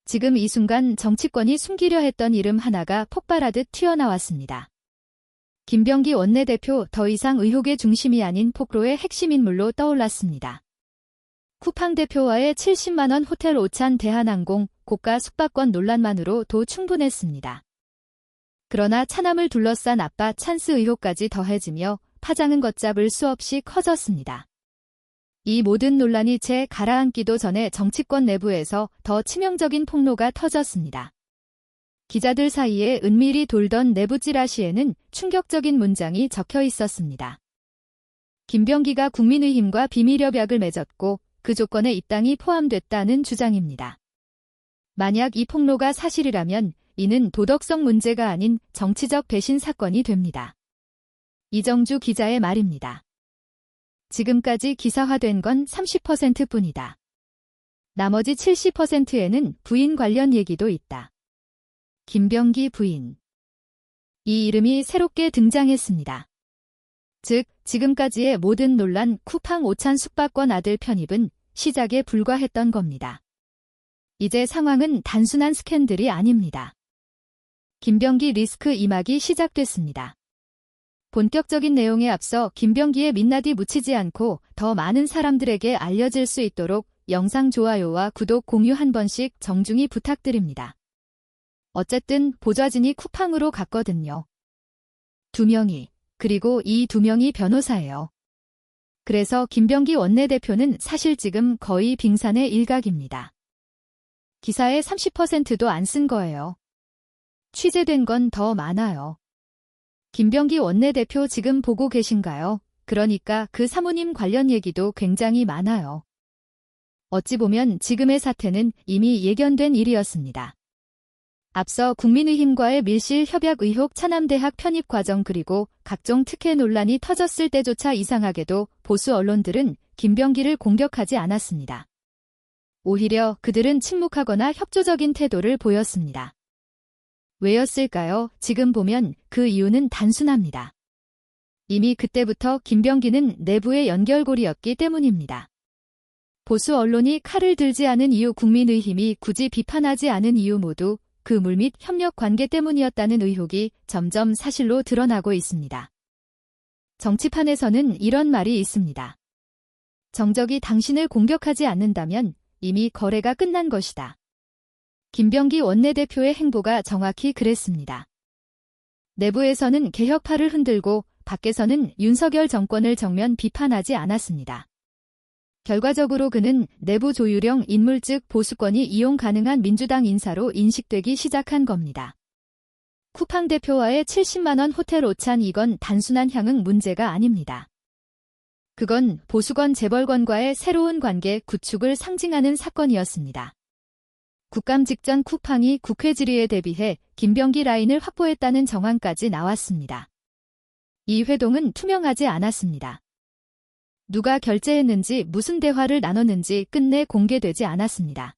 지금 이 순간 정치권이 숨기려 했던 이름 하나가 폭발하듯 튀어나왔습니다. 김병기 원내대표 더 이상 의혹의 중심이 아닌 폭로의 핵심 인물로 떠올랐습니다. 쿠팡 대표와의 70만 원 호텔 오찬 대한항공 고가 숙박권 논란만으로도 충분했습니다. 그러나 차남을 둘러싼 아빠 찬스 의혹까지 더해지며 파장은 걷잡을 수 없이 커졌습니다. 이 모든 논란이 채 가라앉기도 전에 정치권 내부에서 더 치명적인 폭로가 터졌습니다. 기자들 사이에 은밀히 돌던 내부 찌라시에는 충격적인 문장이 적혀 있었습니다. 김병기가 국민의힘과 비밀협약을 맺었고 그 조건에 입당이 포함됐다는 주장입니다. 만약 이 폭로가 사실이라면 이는 도덕성 문제가 아닌 정치적 배신 사건이 됩니다. 이정주 기자의 말입니다. 지금까지 기사화된 건 30%뿐이다. 나머지 70%에는 부인 관련 얘기도 있다. 김병기 부인. 이 이름이 새롭게 등장했습니다. 즉, 지금까지의 모든 논란 쿠팡 오찬 숙박권 아들 편입은 시작에 불과했던 겁니다. 이제 상황은 단순한 스캔들이 아닙니다. 김병기 리스크 임하기 시작됐습니다. 본격적인 내용에 앞서 김병기의 민낯이 묻히지 않고 더 많은 사람들에게 알려질 수 있도록 영상 좋아요와 구독 공유 한 번씩 정중히 부탁드립니다. 어쨌든 보좌진이 쿠팡으로 갔거든요. 2명이. 그리고 이 2명이 변호사예요. 그래서 김병기 원내대표는 사실 지금 거의 빙산의 일각입니다. 기사의 30%도 안 쓴 거예요. 취재된 건 더 많아요. 김병기 원내대표 지금 보고 계신가요? 그러니까 그 사모님 관련 얘기도 굉장히 많아요. 어찌 보면 지금의 사태는 이미 예견된 일이었습니다. 앞서 국민의힘과의 밀실 협약 의혹 차남대학 편입 과정 그리고 각종 특혜 논란이 터졌을 때조차 이상하게도 보수 언론들은 김병기를 공격하지 않았습니다. 오히려 그들은 침묵하거나 협조적인 태도를 보였습니다. 왜였을까요? 지금 보면 그 이유는 단순합니다. 이미 그때부터 김병기는 내부의 연결고리였기 때문입니다. 보수 언론이 칼을 들지 않은 이유, 국민의힘이 굳이 비판하지 않은 이유 모두 그 물밑 협력 관계 때문이었다는 의혹이 점점 사실로 드러나고 있습니다. 정치판에서는 이런 말이 있습니다. 정적이 당신을 공격하지 않는다면 이미 거래가 끝난 것이다. 김병기 원내대표의 행보가 정확히 그랬습니다. 내부에서는 개혁파를 흔들고 밖에서는 윤석열 정권을 정면 비판하지 않았습니다. 결과적으로 그는 내부 조율형 인물 즉 보수권이 이용 가능한 민주당 인사로 인식되기 시작한 겁니다. 쿠팡 대표와의 70만 원 호텔 오찬 이건 단순한 향응 문제가 아닙니다. 그건 보수권 재벌권과의 새로운 관계 구축을 상징하는 사건이었습니다. 국감 직전 쿠팡이 국회 질의에 대비해 김병기 라인을 확보했다는 정황까지 나왔습니다. 이 회동은 투명하지 않았습니다. 누가 결제했는지 무슨 대화를 나눴는지 끝내 공개되지 않았습니다.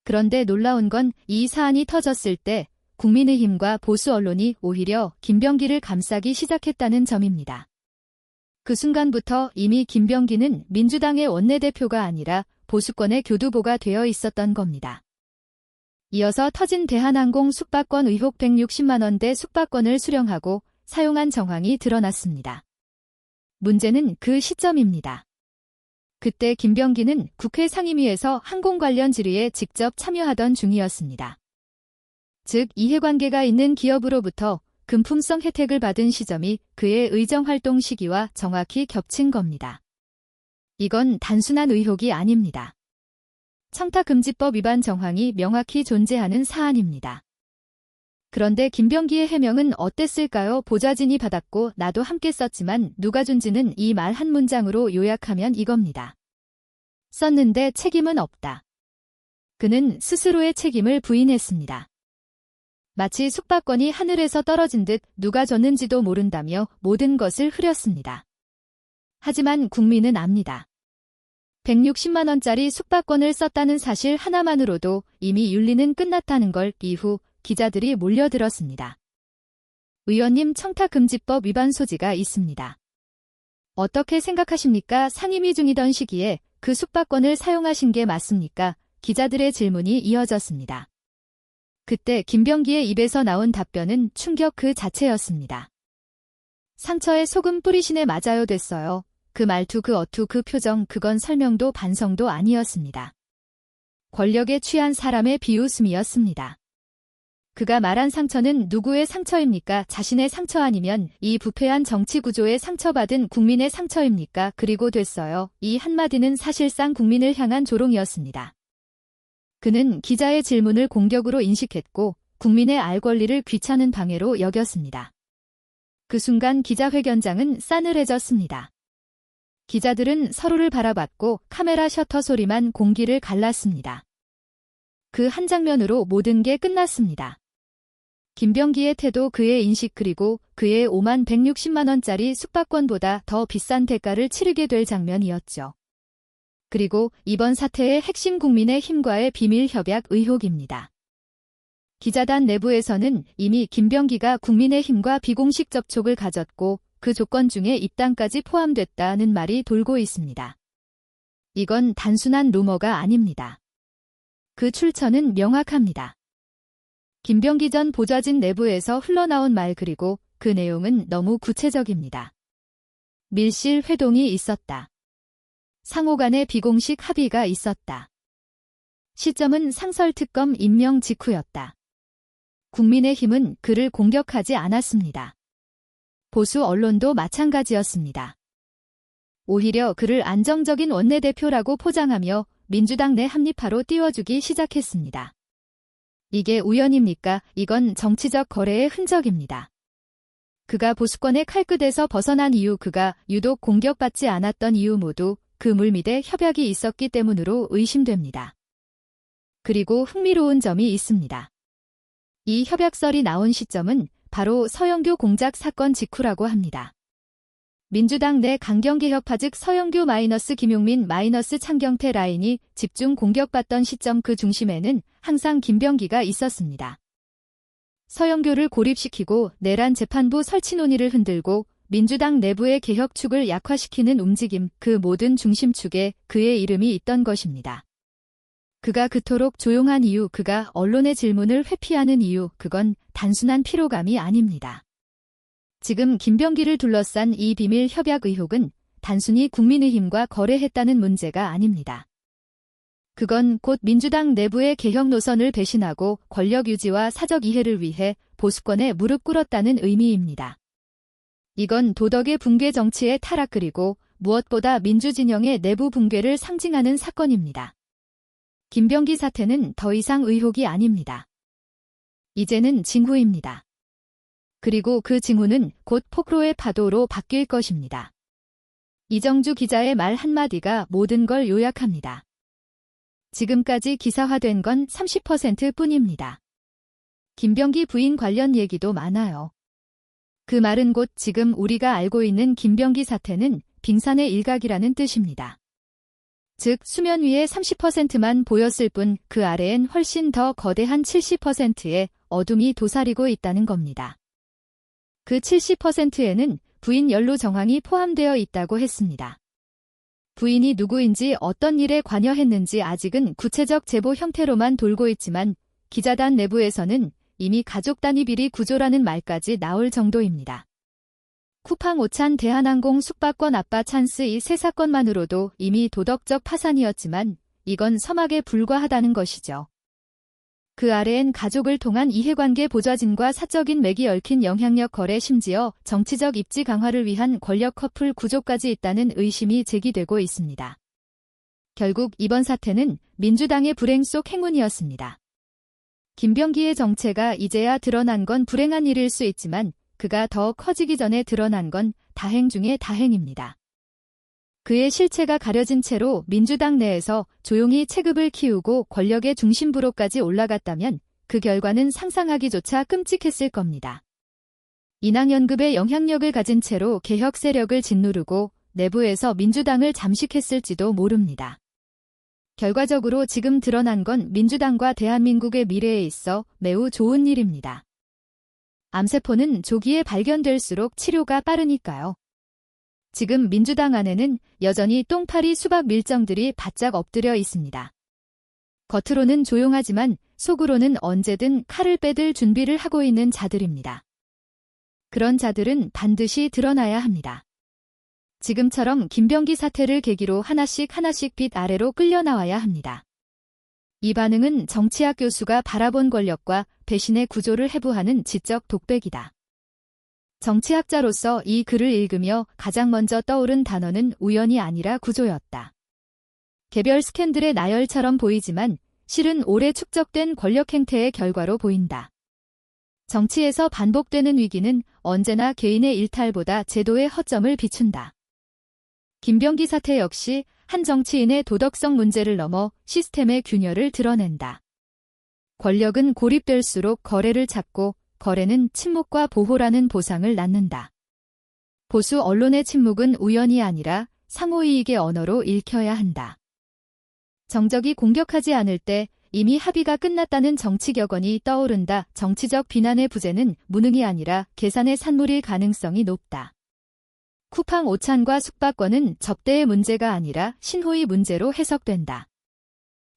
그런데 놀라운 건 이 사안이 터졌을 때 국민의힘과 보수 언론이 오히려 김병기를 감싸기 시작했다는 점입니다. 그 순간부터 이미 김병기는 민주당의 원내대표가 아니라 보수권의 교두보가 되어 있었던 겁니다. 이어서 터진 대한항공 숙박권 의혹 160만 원대 숙박권을 수령하고 사용한 정황이 드러났습니다. 문제는 그 시점입니다. 그때 김병기는 국회 상임위에서 항공 관련 질의에 직접 참여하던 중이었습니다. 즉 이해관계가 있는 기업으로부터 금품성 혜택을 받은 시점이 그의 의정활동 시기와 정확히 겹친 겁니다. 이건 단순한 의혹이 아닙니다. 청탁금지법 위반 정황이 명확히 존재하는 사안입니다. 그런데 김병기의 해명은 어땠을까요? 보좌진이 받았고 나도 함께 썼지만 누가 준지는 이 말 한 문장으로 요약하면 이겁니다. 썼는데 책임은 없다. 그는 스스로의 책임을 부인했습니다. 마치 숙박권이 하늘에서 떨어진 듯 누가 줬는지도 모른다며 모든 것을 흐렸습니다. 하지만 국민은 압니다. 160만 원짜리 숙박권을 썼다는 사실 하나만으로도 이미 윤리는 끝났다는 걸 이후 기자들이 몰려들었습니다. 의원님 청탁금지법 위반 소지가 있습니다. 어떻게 생각하십니까? 상임위 중이던 시기에 그 숙박권을 사용하신 게 맞습니까? 기자들의 질문이 이어졌습니다. 그때 김병기의 입에서 나온 답변은 충격 그 자체였습니다. 상처에 소금 뿌리시네 맞아요 됐어요. 그 말투 그 어투 그 표정 그건 설명도 반성도 아니었습니다. 권력에 취한 사람의 비웃음이었습니다. 그가 말한 상처는 누구의 상처입니까? 자신의 상처 아니면 이 부패한 정치 구조에 상처받은 국민의 상처입니까? 그리고 됐어요. 이 한마디는 사실상 국민을 향한 조롱이었습니다. 그는 기자의 질문을 공격으로 인식했고 국민의 알 권리를 귀찮은 방해로 여겼습니다. 그 순간 기자회견장은 싸늘해졌습니다. 기자들은 서로를 바라봤고 카메라 셔터 소리만 공기를 갈랐습니다. 그 한 장면으로 모든 게 끝났습니다. 김병기의 태도 그의 인식 그리고 그의 5만 160만 원짜리 숙박권보다 더 비싼 대가를 치르게 될 장면이었죠. 그리고 이번 사태의 핵심 국민의힘과의 비밀 협약 의혹입니다. 기자단 내부에서는 이미 김병기가 국민의힘과 비공식 접촉을 가졌고 그 조건 중에 입당까지 포함됐다는 말이 돌고 있습니다. 이건 단순한 루머가 아닙니다. 그 출처는 명확합니다. 김병기 전 보좌진 내부에서 흘러나온 말 그리고 그 내용은 너무 구체적입니다. 밀실 회동이 있었다. 상호 간의 비공식 합의가 있었다. 시점은 상설특검 임명 직후였다. 국민의힘은 그를 공격하지 않았습니다. 보수 언론도 마찬가지였습니다. 오히려 그를 안정적인 원내대표라고 포장하며 민주당 내 합리파로 띄워주기 시작했습니다. 이게 우연입니까? 이건 정치적 거래의 흔적입니다. 그가 보수권의 칼끝에서 벗어난 이유 그가 유독 공격받지 않았던 이유 모두 그 물밑에 협약이 있었기 때문으로 의심됩니다. 그리고 흥미로운 점이 있습니다. 이 협약설이 나온 시점은 바로 서영교 공작 사건 직후라고 합니다. 민주당 내 강경개혁파 즉 서영교 마이너스 김용민 마이너스 창경태 라인이 집중 공격받던 시점 그 중심에는 항상 김병기가 있었습니다. 서영교를 고립시키고 내란 재판부 설치 논의를 흔들고 민주당 내부의 개혁축을 약화시키는 움직임 그 모든 중심축에 그의 이름이 있던 것입니다. 그가 그토록 조용한 이유 그가 언론의 질문을 회피하는 이유 그건 단순한 피로감이 아닙니다. 지금 김병기를 둘러싼 이 비밀 협약 의혹은 단순히 국민의힘과 거래했다는 문제가 아닙니다. 그건 곧 민주당 내부의 개혁 노선을 배신하고 권력 유지와 사적 이해를 위해 보수권에 무릎 꿇었다는 의미입니다. 이건 도덕의 붕괴 정치의 타락 그리고 무엇보다 민주진영의 내부 붕괴를 상징하는 사건입니다. 김병기 사태는 더 이상 의혹이 아닙니다. 이제는 징후입니다. 그리고 그 징후는 곧 폭로의 파도로 바뀔 것입니다. 이정주 기자의 말 한마디가 모든 걸 요약합니다. 지금까지 기사화된 건 30% 뿐입니다. 김병기 부인 관련 얘기도 많아요. 그 말은 곧 지금 우리가 알고 있는 김병기 사태는 빙산의 일각이라는 뜻입니다. 즉 수면 위에 30%만 보였을 뿐 그 아래엔 훨씬 더 거대한 70%의 어둠이 도사리고 있다는 겁니다. 그 70%에는 부인 연루 정황이 포함되어 있다고 했습니다. 부인이 누구인지 어떤 일에 관여했는지 아직은 구체적 제보 형태로만 돌고 있지만 기자단 내부에서는 이미 가족 단위 비리 구조라는 말까지 나올 정도입니다. 쿠팡 오찬 대한항공 숙박권 압박 찬스 이 세 사건만으로도 이미 도덕적 파산이었지만 이건 서막에 불과하다는 것이죠. 그 아래엔 가족을 통한 이해관계 보좌진과 사적인 맥이 얽힌 영향력 거래 심지어 정치적 입지 강화를 위한 권력 커플 구조까지 있다는 의심이 제기되고 있습니다. 결국 이번 사태는 민주당의 불행 속 행운이었습니다. 김병기의 정체가 이제야 드러난 건 불행한 일일 수 있지만 그가 더 커지기 전에 드러난 건 다행 중의 다행입니다. 그의 실체가 가려진 채로 민주당 내에서 조용히 체급을 키우고 권력의 중심부로까지 올라갔다면 그 결과는 상상하기조차 끔찍했을 겁니다. 인항연급의 영향력을 가진 채로 개혁 세력을 짓누르고 내부에서 민주당을 잠식했을지도 모릅니다. 결과적으로 지금 드러난 건 민주당과 대한민국의 미래에 있어 매우 좋은 일입니다. 암세포는 조기에 발견될수록 치료가 빠르니까요. 지금 민주당 안에는 여전히 똥파리 수박 밀정들이 바짝 엎드려 있습니다. 겉으로는 조용하지만 속으로는 언제든 칼을 빼들 준비를 하고 있는 자들입니다. 그런 자들은 반드시 드러나야 합니다. 지금처럼 김병기 사태를 계기로 하나씩 빛 아래로 끌려 나와야 합니다. 이 반응은 정치학 교수가 바라본 권력과 배신의 구조를 해부하는 지적 독백이다. 정치학자로서 이 글을 읽으며 가장 먼저 떠오른 단어는 우연이 아니라 구조였다. 개별 스캔들의 나열처럼 보이지만 실은 오래 축적된 권력 행태의 결과로 보인다. 정치에서 반복되는 위기는 언제나 개인의 일탈보다 제도의 허점을 비춘다. 김병기 사태 역시 한 정치인의 도덕성 문제를 넘어 시스템의 균열을 드러낸다. 권력은 고립될수록 거래를 찾고 거래는 침묵과 보호라는 보상을 낳는다. 보수 언론의 침묵은 우연이 아니라 상호이익의 언어로 읽혀야 한다. 정적이 공격하지 않을 때 이미 합의가 끝났다는 정치 격언이 떠오른다. 정치적 비난의 부재는 무능이 아니라 계산의 산물일 가능성이 높다. 쿠팡 오찬과 숙박권은 접대의 문제가 아니라 신호의 문제로 해석된다.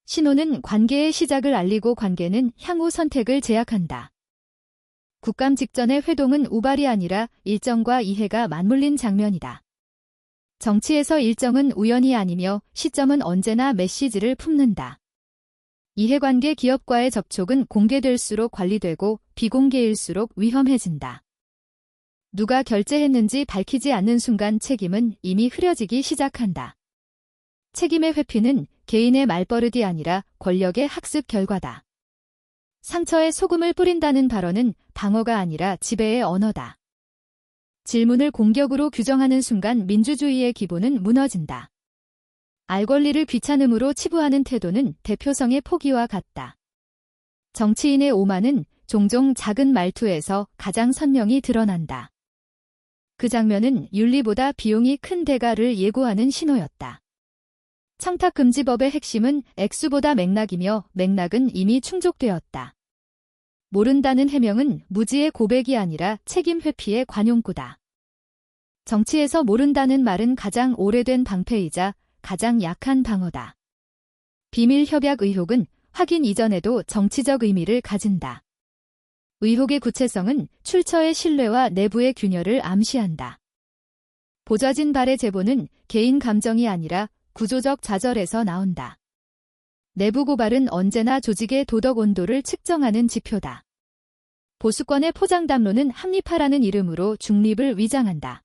신호는 관계의 시작을 알리고 관계는 향후 선택을 제약한다. 국감 직전의 회동은 우발이 아니라 일정과 이해가 맞물린 장면이다. 정치에서 일정은 우연이 아니며 시점은 언제나 메시지를 품는다. 이해관계 기업과의 접촉은 공개될수록 관리되고 비공개일수록 위험해진다. 누가 결제했는지 밝히지 않는 순간 책임은 이미 흐려지기 시작한다. 책임의 회피는 개인의 말버릇이 아니라 권력의 학습 결과다. 상처에 소금을 뿌린다는 발언은 방어가 아니라 지배의 언어다. 질문을 공격으로 규정하는 순간 민주주의의 기본은 무너진다. 알 권리를 귀찮음으로 치부하는 태도는 대표성의 포기와 같다. 정치인의 오만은 종종 작은 말투에서 가장 선명히 드러난다. 그 장면은 윤리보다 비용이 큰 대가를 예고하는 신호였다. 청탁금지법의 핵심은 액수보다 맥락이며 맥락은 이미 충족되었다. 모른다는 해명은 무지의 고백이 아니라 책임 회피의 관용구다. 정치에서 모른다는 말은 가장 오래된 방패이자 가장 약한 방어다. 비밀 협약 의혹은 확인 이전에도 정치적 의미를 가진다. 의혹의 구체성은 출처의 신뢰와 내부의 균열을 암시한다. 보좌진 발의 제보는 개인 감정이 아니라 구조적 좌절에서 나온다. 내부 고발은 언제나 조직의 도덕 온도를 측정하는 지표다. 보수권의 포장 담론은 합리파라는 이름으로 중립을 위장한다.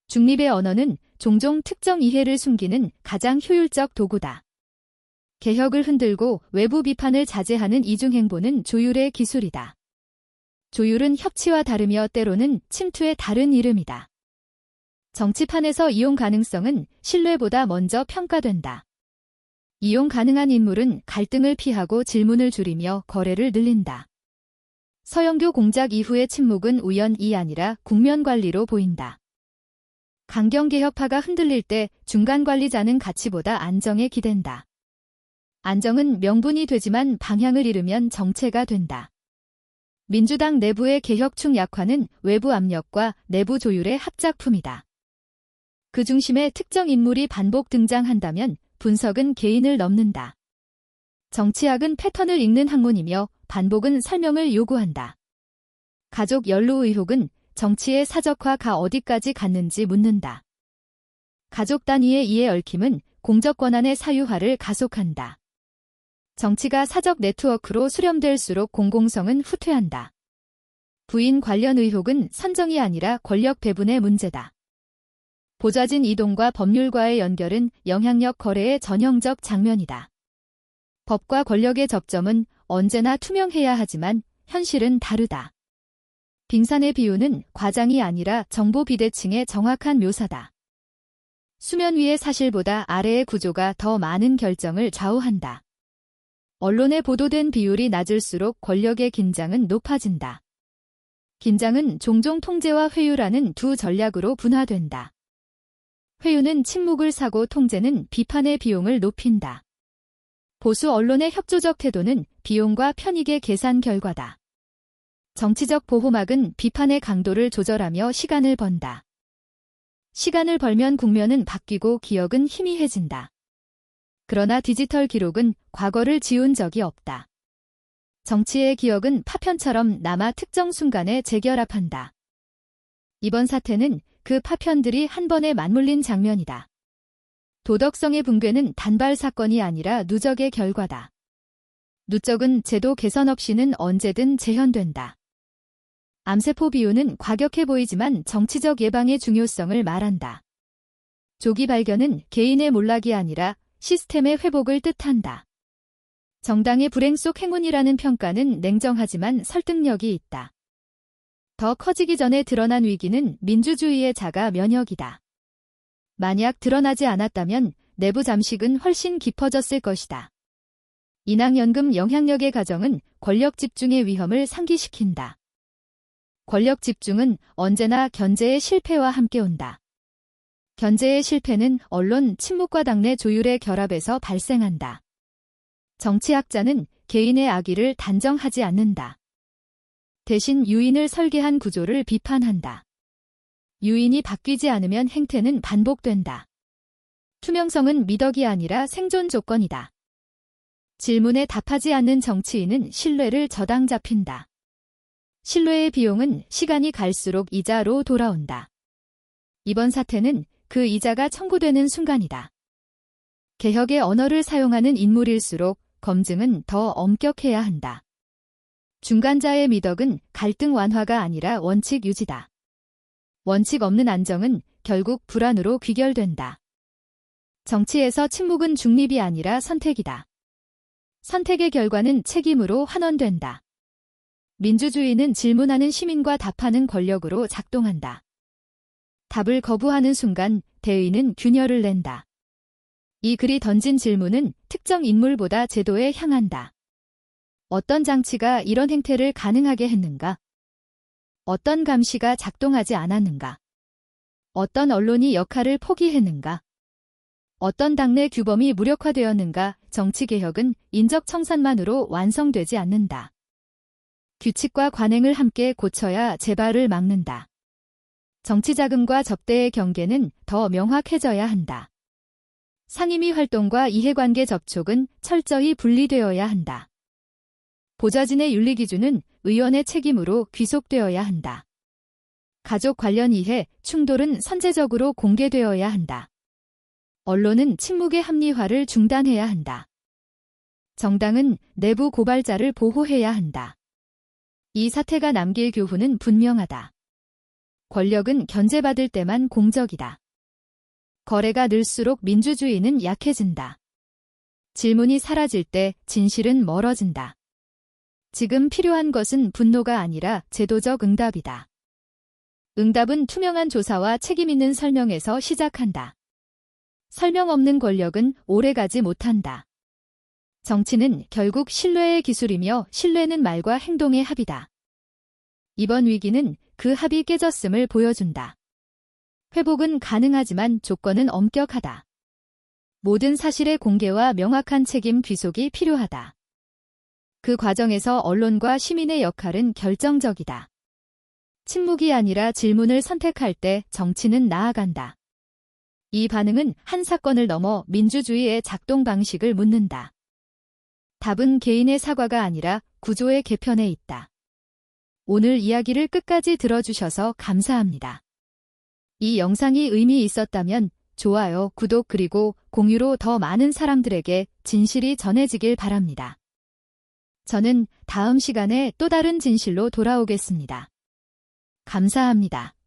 중립의 언어는 종종 특정 이해를 숨기는 가장 효율적 도구다. 개혁을 흔들고 외부 비판을 자제하는 이중행보는 조율의 기술이다. 조율은 협치와 다르며 때로는 침투의 다른 이름이다. 정치판에서 이용 가능성은 신뢰보다 먼저 평가된다. 이용 가능한 인물은 갈등을 피하고 질문을 줄이며 거래를 늘린다. 서영교 공작 이후의 침묵은 우연이 아니라 국면 관리로 보인다. 강경개혁파가 흔들릴 때 중간관리자는 가치보다 안정에 기댄다. 안정은 명분이 되지만 방향을 잃으면 정체가 된다. 민주당 내부의 개혁충 약화는 외부 압력과 내부 조율의 합작품이다. 그 중심에 특정 인물이 반복 등장한다면 분석은 개인을 넘는다. 정치학은 패턴을 읽는 학문이며 반복은 설명을 요구한다. 가족 연루 의혹은 정치의 사적화가 어디까지 갔는지 묻는다. 가족 단위의 이해 얽힘은 공적 권한의 사유화를 가속한다. 정치가 사적 네트워크로 수렴될수록 공공성은 후퇴한다. 부인 관련 의혹은 선정이 아니라 권력 배분의 문제다. 보좌진 이동과 법률과의 연결은 영향력 거래의 전형적 장면이다. 법과 권력의 접점은 언제나 투명해야 하지만 현실은 다르다. 빙산의 비유는 과장이 아니라 정보 비대칭의 정확한 묘사다. 수면 위의 사실보다 아래의 구조가 더 많은 결정을 좌우한다. 언론에 보도된 비율이 낮을수록 권력의 긴장은 높아진다. 긴장은 종종 통제와 회유라는 두 전략으로 분화된다. 회유는 침묵을 사고 통제는 비판의 비용을 높인다. 보수 언론의 협조적 태도는 비용과 편익의 계산 결과다. 정치적 보호막은 비판의 강도를 조절하며 시간을 번다. 시간을 벌면 국면은 바뀌고 기억은 희미해진다. 그러나 디지털 기록은 과거를 지운 적이 없다. 정치의 기억은 파편처럼 남아 특정 순간에 재결합한다. 이번 사태는 그 파편들이 한 번에 맞물린 장면이다. 도덕성의 붕괴는 단발 사건이 아니라 누적의 결과다. 누적은 제도 개선 없이는 언제든 재현된다. 암세포 비유는 과격해 보이지만 정치적 예방의 중요성을 말한다. 조기 발견은 개인의 몰락이 아니라 시스템의 회복을 뜻한다. 정당의 불행 속 행운이라는 평가는 냉정하지만 설득력이 있다. 더 커지기 전에 드러난 위기는 민주주의의 자가 면역이다. 만약 드러나지 않았다면 내부 잠식은 훨씬 깊어졌을 것이다. 인왕연금 영향력의 가정은 권력 집중의 위험을 상기시킨다. 권력 집중은 언제나 견제의 실패와 함께 온다. 견제의 실패는 언론 침묵과 당내 조율의 결합에서 발생한다. 정치학자는 개인의 악의를 단정하지 않는다. 대신 유인을 설계한 구조를 비판한다. 유인이 바뀌지 않으면 행태는 반복된다. 투명성은 미덕이 아니라 생존 조건이다. 질문에 답하지 않는 정치인은 신뢰를 저당 잡힌다. 신뢰의 비용은 시간이 갈수록 이자로 돌아온다. 이번 사태는 그 이자가 청구되는 순간이다. 개혁의 언어를 사용하는 인물일수록 검증은 더 엄격해야 한다. 중간자의 미덕은 갈등 완화가 아니라 원칙 유지다. 원칙 없는 안정은 결국 불안으로 귀결된다. 정치에서 침묵은 중립이 아니라 선택이다. 선택의 결과는 책임으로 환원된다. 민주주의는 질문하는 시민과 답하는 권력으로 작동한다. 답을 거부하는 순간 대의는 균열을 낸다. 이 글이 던진 질문은 특정 인물보다 제도에 향한다. 어떤 장치가 이런 행태를 가능하게 했는가? 어떤 감시가 작동하지 않았는가? 어떤 언론이 역할을 포기했는가? 어떤 당내 규범이 무력화되었는가? 정치개혁은 인적 청산만으로 완성되지 않는다. 규칙과 관행을 함께 고쳐야 재발을 막는다. 정치자금과 접대의 경계는 더 명확해져야 한다. 상임위 활동과 이해관계 접촉은 철저히 분리되어야 한다. 보좌진의 윤리기준은 의원의 책임으로 귀속되어야 한다. 가족 관련 이해, 충돌은 선제적으로 공개되어야 한다. 언론은 침묵의 합리화를 중단해야 한다. 정당은 내부 고발자를 보호해야 한다. 이 사태가 남길 교훈은 분명하다. 권력은 견제받을 때만 공적이다. 거래가 늘수록 민주주의는 약해진다. 질문이 사라질 때 진실은 멀어진다. 지금 필요한 것은 분노가 아니라 제도적 응답이다. 응답은 투명한 조사와 책임 있는 설명에서 시작한다. 설명 없는 권력은 오래가지 못한다. 정치는 결국 신뢰의 기술이며 신뢰는 말과 행동의 합이다. 이번 위기는 그 합이 깨졌음을 보여준다. 회복은 가능하지만 조건은 엄격하다. 모든 사실의 공개와 명확한 책임 귀속이 필요하다. 그 과정에서 언론과 시민의 역할은 결정적이다. 침묵이 아니라 질문을 선택할 때 정치는 나아간다. 이 반응은 한 사건을 넘어 민주주의의 작동 방식을 묻는다. 답은 개인의 사과가 아니라 구조의 개편에 있다. 오늘 이야기를 끝까지 들어주셔서 감사합니다. 이 영상이 의미 있었다면 좋아요, 구독 그리고 공유로 더 많은 사람들에게 진실이 전해지길 바랍니다. 저는 다음 시간에 또 다른 진실로 돌아오겠습니다. 감사합니다.